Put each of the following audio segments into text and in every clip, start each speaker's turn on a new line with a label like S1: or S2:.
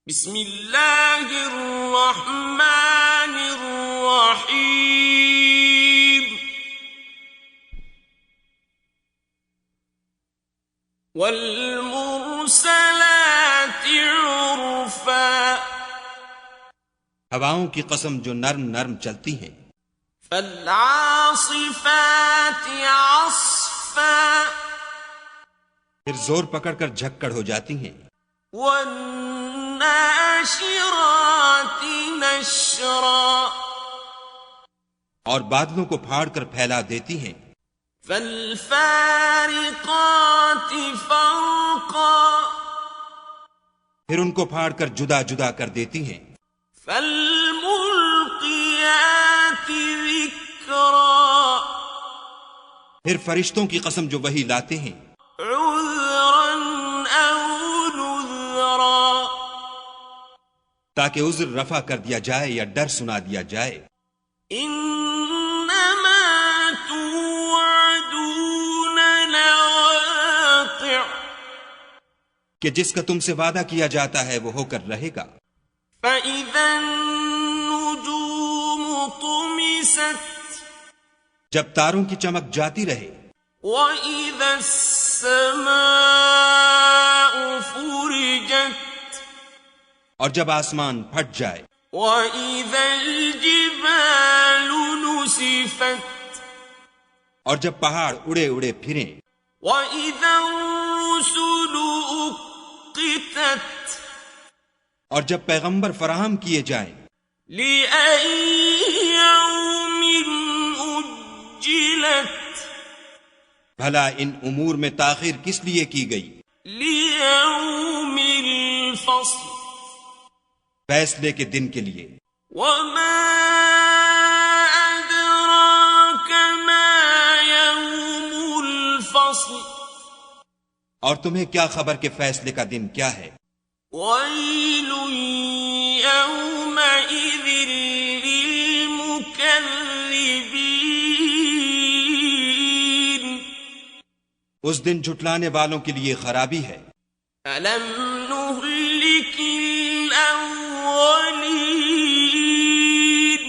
S1: بسم اللہ الرحمن الرحیم والمرسلات عرفا
S2: ہواؤں کی قسم جو نرم نرم چلتی ہیں،
S1: فالعاصفات عصفا
S2: پھر زور پکڑ کر جھکڑ ہو جاتی ہیں،
S1: والناشرات نشرا
S2: اور بادلوں کو پھاڑ کر پھیلا دیتی ہیں،
S1: فالفارقات فرقا
S2: پھر ان کو پھاڑ کر جدا جدا کر دیتی ہیں،
S1: فالملقیات ذکرا
S2: پھر فرشتوں کی قسم جو وحی لاتے ہیں،
S1: عذرا او نذرا
S2: تاکہ عذر رفع کر دیا جائے یا ڈر سنا دیا جائے،
S1: انما توعدون لواقع
S2: کہ جس کا تم سے وعدہ کیا جاتا ہے وہ ہو کر رہے گا،
S1: فَإِذَا النُّجُومُ طُمِسَتْ
S2: جب تاروں کی چمک جاتی رہے،
S1: وَإِذَا السَّمَاءُ فُرِجَتْ
S2: اور جب آسمان پھٹ جائے،
S1: وَإِذَا الْجِبَالُ نُسِفَتْ
S2: اور جب پہاڑ اڑے اڑے پھریں،
S1: وَإِذَا الرُّسُلُ أُقِّتَتْ
S2: اور جب پیغمبر فراہم کیے جائیں،
S1: لِأَيِّ يَوْمٍ أُجِّلَتْ
S2: بھلا ان امور میں تاخیر کس لیے کی گئی؟
S1: لِيَوْمِ الْفَصْلِ
S2: فیصلے کے دن کے لیے۔
S1: وَمَا أَدْرَاكَ مَا يَوْمُ الْفَصْلِ
S2: اور تمہیں کیا خبر کہ فیصلے کا دن کیا ہے؟
S1: وَيْلٌ يَوْمَئِذٍ لِّلْمُكَذِّبِينَ
S2: اس دن جھٹلانے والوں کے لیے خرابی ہے۔
S1: أَلَمْ نُهْلِكِ الْأَوَّلِينَ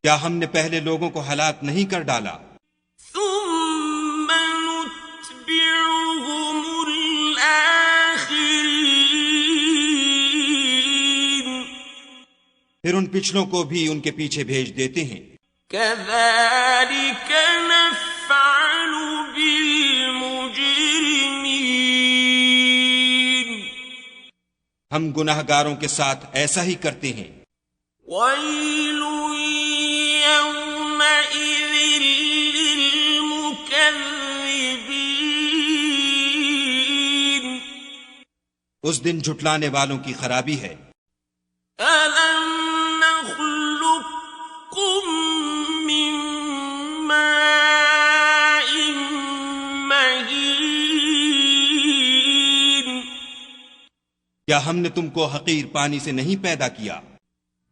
S2: کیا ہم نے پہلے لوگوں کو ہلاک نہیں کر ڈالا؟
S1: ثُمَّ نُتْبِعُهُمُ الْآخِرِينَ
S2: پھر ان پچھلوں کو بھی ان کے پیچھے بھیج دیتے ہیں۔
S1: كَذَلِكَ نَفْعَلُ بِالْمُجْرِمِينَ
S2: ہم گناہ گاروں کے ساتھ ایسا ہی کرتے ہیں۔
S1: وَيْلٌ يَوْمَئِذٍ لِّلْمُكَذِّبِينَ
S2: اس دن جھٹلانے والوں کی خرابی ہے۔
S1: أَلَمْ نَخْلُقكُّم مِّن مَّاءٍ مَّهِينٍ
S2: کیا ہم نے تم کو حقیر پانی سے نہیں پیدا کیا؟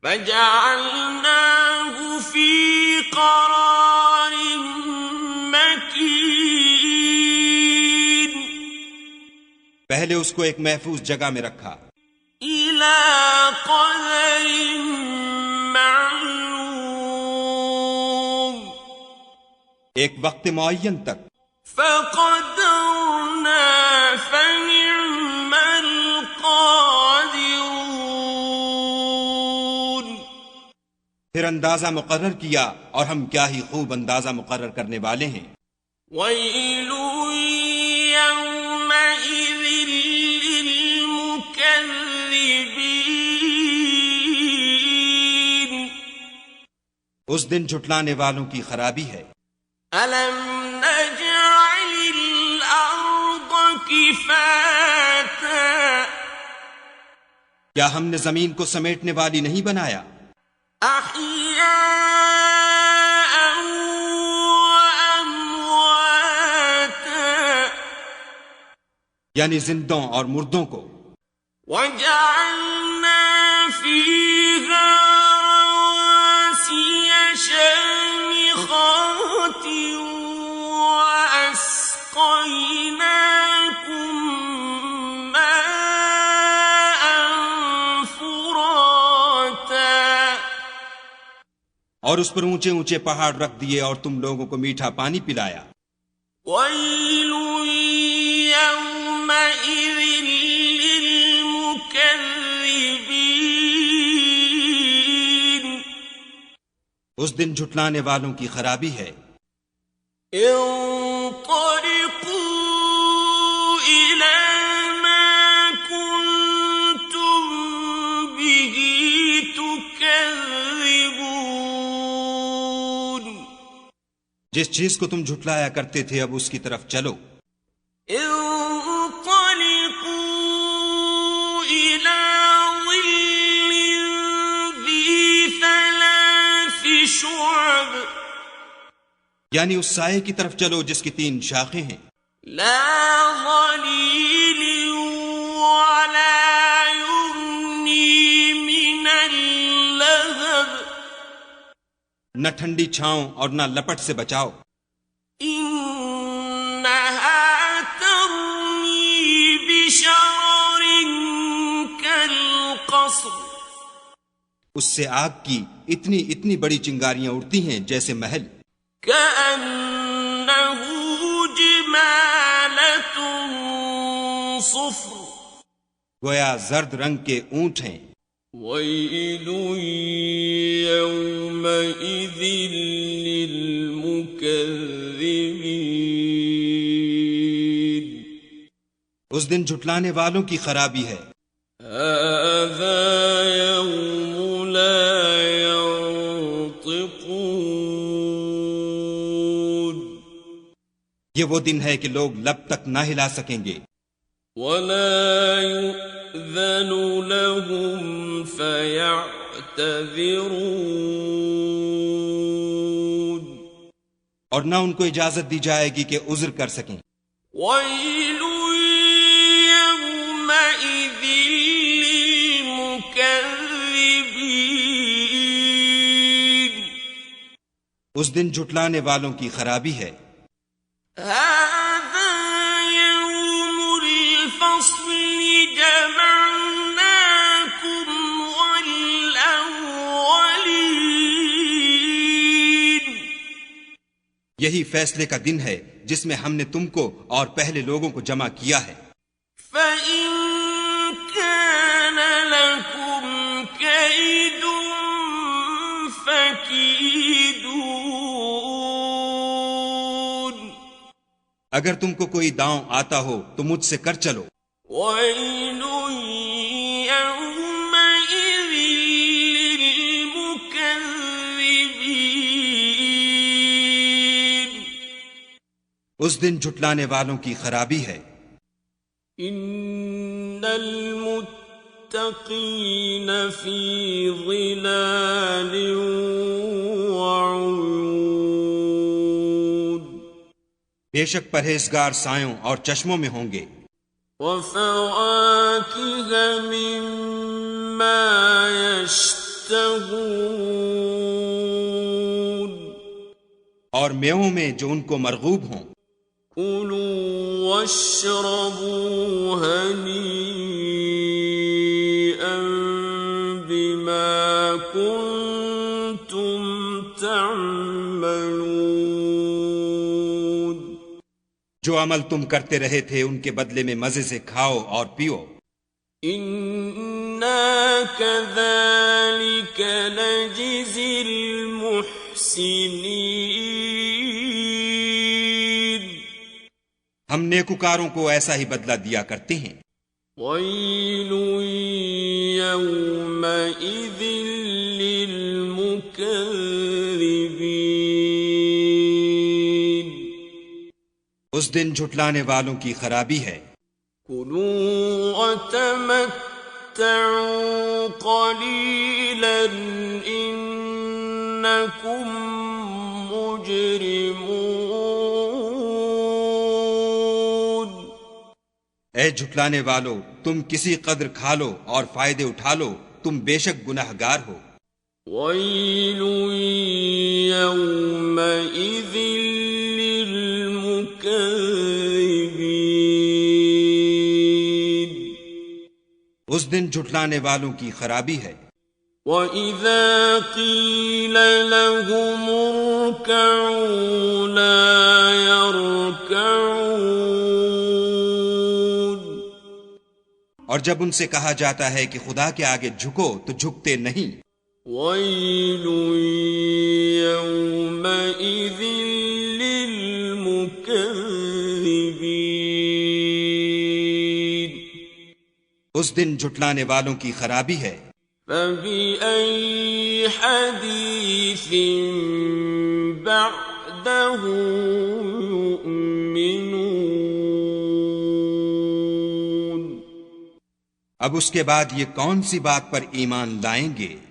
S1: فَجَعَلْنَاهُ فِي قَرَارٍ مَّكِينٍ
S2: پہلے اس کو ایک محفوظ جگہ میں رکھا،
S1: إِلَى قَدَرٍ مَّعْلُومٍ
S2: ایک وقت معین تک،
S1: فَقَدَرْنَا فَنِعْمَ الْقَادِرُونَ
S2: پھر اندازہ مقرر کیا اور ہم کیا ہی خوب اندازہ مقرر کرنے والے ہیں۔
S1: وَيْلٌ يَوْمَئِذٍ لِّلْمُكَذِّبِينَ
S2: اس دن جھٹلانے والوں کی خرابی ہے۔
S1: أَلَمْ نَجْعَلِ الْأَرْضَ كِفَاتًا
S2: کیا ہم نے زمین کو سمیٹنے والی نہیں بنایا؟
S1: أَحْيَاءً وَأَمْوَاتًا
S2: یعنی زندوں اور مردوں کو،
S1: وَجَعَلْنَا فِيهَا رَوَاسِيَ شَامِخَاتٍ وَأَسْقَيْنَاكُم مَّاءً
S2: اور اس پر اونچے اونچے پہاڑ رکھ دیے اور تم لوگوں کو میٹھا پانی پلایا۔
S1: وَيْلٌ يَوْمَئِذٍ لِّلْمُكَذِّبِينَ،
S2: اس دن جھٹلانے والوں کی خرابی ہے۔
S1: انطلقوا إِلَىٰ مَا كُنتُم بِهِ تُكَذِّبُونَ،
S2: جس چیز کو تم جھٹلایا کرتے تھے اب اس کی طرف چلو۔
S1: انطلقوا إِلَىٰ ظِلٍّ ذِي ثَلَاثِ شُعَبٍ،
S2: یعنی اس سائے کی طرف چلو جس کی 3 شاخیں ہیں،
S1: لا ظليل ولا يغني من اللهب،
S2: نہ ٹھنڈی چھاؤں اور نہ لپٹ سے بچاؤ۔
S1: إنها ترمي بشرر كالقصر،
S2: اس سے آگ کی اتنی اتنی بڑی چنگاریاں اڑتی ہیں جیسے محل۔
S1: كأنه جمالة صفر،
S2: گویا زرد رنگ کے اونٹ ہیں۔
S1: ويل يومئذ للمكذبين،
S2: اس دن جھٹلانے والوں کی خرابی ہے۔
S1: هذا يوم لا ينطقون،
S2: یہ وہ دن ہے کہ لوگ لب تک نہ ہلا سکیں گے۔
S1: ولا يؤذن لهم فيعتذرون،
S2: اور نہ ان کو اجازت دی جائے گی کہ عذر کر سکیں۔
S1: ويل يومئذ للمكذبين،
S2: اس دن جھٹلانے والوں کی خرابی ہے۔
S1: هذا يوم الفصل جمعناكم والأولين،
S2: یہی فیصلے کا دن ہے جس میں ہم نے تم کو اور پہلے لوگوں کو جمع کیا ہے۔
S1: فإن كان لكم كيد فكيدون،
S2: اگر تم کو کوئی داؤں آتا ہو تو مجھ سے کر چلو۔
S1: ويل يومئذ للمكذبين،
S2: اس دن جھٹلانے والوں کی خرابی ہے۔
S1: إن المتقين في ظلال وعيون،
S2: بے شک پرہیزگار سایوں اور چشموں میں ہوں گے۔
S1: وفواكه مما يشتهون،
S2: اور میووں میں جو ان کو مرغوب ہوں۔
S1: كلوا واشربوا هنيئا بما كنتم تعملون،
S2: جو عمل تم کرتے رہے تھے ان کے بدلے میں مزے سے کھاؤ اور پیو۔
S1: إنا كذلك نجزي المحسنين،
S2: ہم نیکوکاروں کو ایسا ہی بدلہ دیا کرتے ہیں۔
S1: ويل يومئذ للمكذبين،
S2: اس دن جھٹلانے والوں کی خرابی ہے۔
S1: كلوا وتمتعوا قليلا إنكم مجرمون،
S2: اے جھٹلانے والو تم کسی قدر کھا لو اور فائدے اٹھا لو، تم بے شک گناہگار ہو۔
S1: ويل يومئذ للمكذبين،
S2: اس دن جھٹلانے والوں کی خرابی ہے۔
S1: وَإِذَا قِيلَ لَهُمُ ارْكَعُوا لَا يَرْكَعُونَ
S2: اور جب ان سے کہا جاتا ہے کہ خدا کے آگے جھکو تو جھکتے نہیں۔
S1: وَيْلٌ يَوْمَئِذٍ لِّلْمُكَذِّبِينَ
S2: اس دن جھٹلانے والوں کی خرابی ہے۔
S1: فَبِأَيِّ حَدِيثٍ بَعْدَهُ يُؤْمِنُونَ
S2: اب اس کے بعد یہ کون سی بات پر ایمان لائیں گے؟